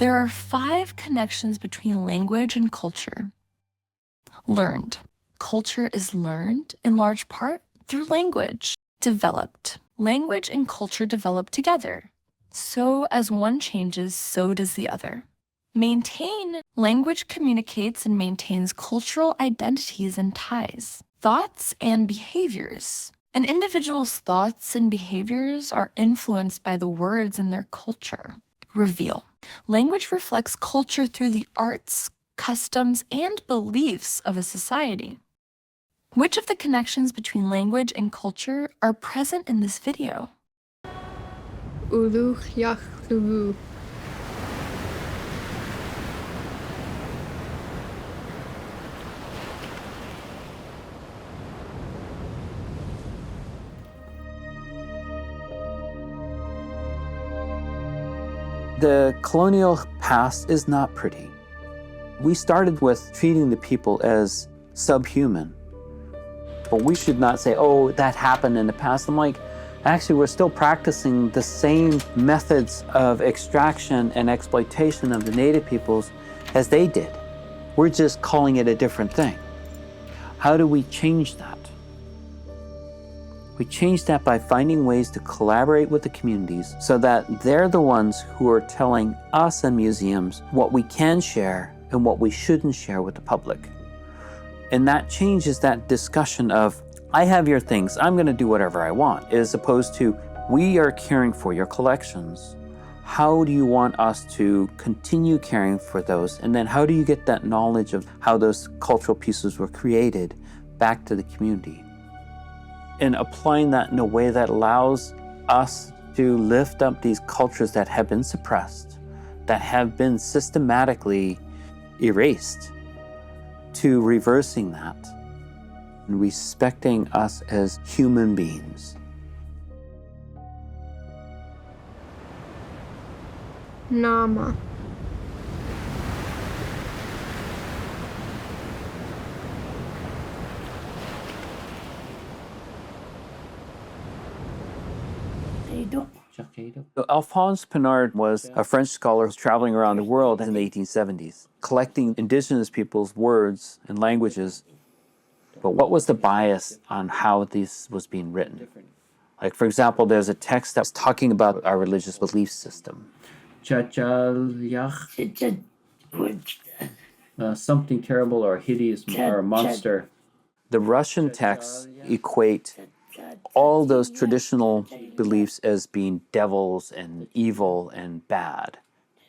There are 5 connections between language and culture. Learned. Culture is learned, in large part, through language. Developed. Language and culture develop together. So as one changes, so does the other. Maintain. Language communicates and maintains cultural identities and ties. Thoughts and behaviors. An individual's thoughts and behaviors are influenced by the words in their culture. Reveal. Language reflects culture through the arts, customs, and beliefs of a society. Which of the connections between language and culture are present in this video? Ulu Yachlugu. The colonial past is not pretty. We started with treating the people as subhuman. But we should not say, oh, that happened in the past. I'm like, actually, we're still practicing the same methods of extraction and exploitation of the native peoples as they did. We're just calling it a different thing. How do we change that? We change that by finding ways to collaborate with the communities so that they're the ones who are telling us in museums what we can share and what we shouldn't share with the public. And that changes that discussion of, I have your things, I'm going to do whatever I want, as opposed to, we are caring for your collections. How do you want us to continue caring for those? And then how do you get that knowledge of how those cultural pieces were created back to the community? And applying that in a way that allows us to lift up these cultures that have been suppressed, that have been systematically erased, to reversing that and respecting us as human beings. Nama. Alphonse Pinard was a French scholar traveling around the world in the 1870s, collecting indigenous people's words and languages. But what was the bias on how this was being written? Like, for example, there's a text that's talking about our religious belief system. Something terrible or hideous or a monster. The Russian texts equate all those traditional beliefs as being devils and evil and bad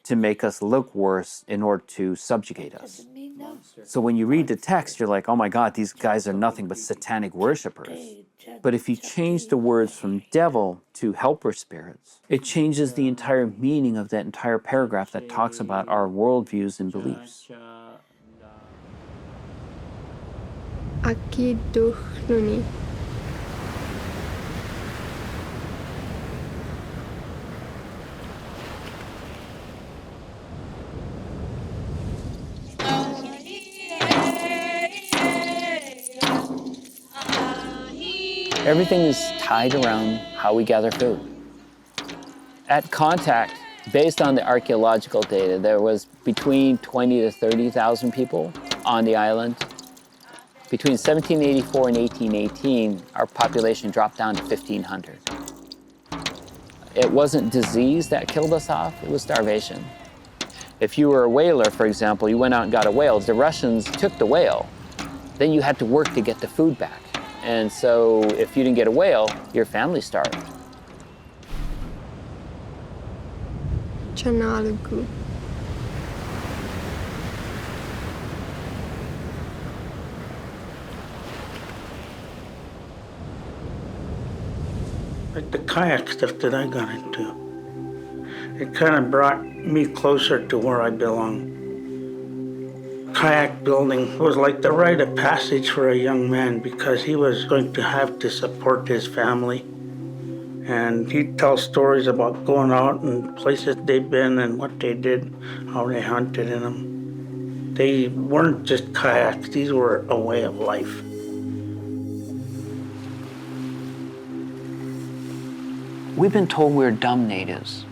to make us look worse in order to subjugate us. So when you read the text, you're like, oh my God, these guys are nothing but satanic worshipers. But if you change the words from devil to helper spirits, it changes the entire meaning of that entire paragraph that talks about our worldviews and beliefs. Akiduchluni. Everything is tied around how we gather food. At contact, based on the archaeological data, there was between 20 to 30,000 people on the island. Between 1784 and 1818, our population dropped down to 1,500. It wasn't disease that killed us off, it was starvation. If you were a whaler, for example, you went out and got a whale, the Russians took the whale, then you had to work to get the food back. And so if you didn't get a whale, your family starved. Chanalugu. Like the kayak stuff that I got into, it kind of brought me closer to where I belong. Kayak building was like the rite of passage for a young man because he was going to have to support his family. And he'd tell stories about going out and places they'd been and what they did, how they hunted in them. They weren't just kayaks, these were a way of life. We've been told we're dumb natives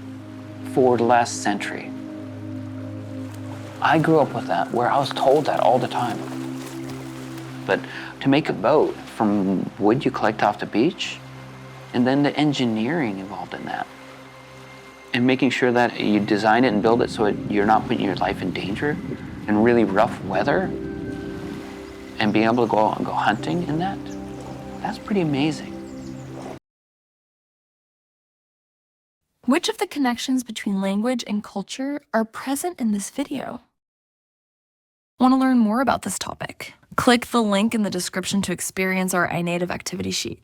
for the last century. I grew up with that, where I was told that all the time. But to make a boat from wood you collect off the beach, and then the engineering involved in that, and making sure that you design it and build it so you're not putting your life in danger in really rough weather, and being able to go hunting in that, that's pretty amazing. Which of the connections between language and culture are present in this video? Want to learn more about this topic? Click the link in the description to experience our iNative activity sheet.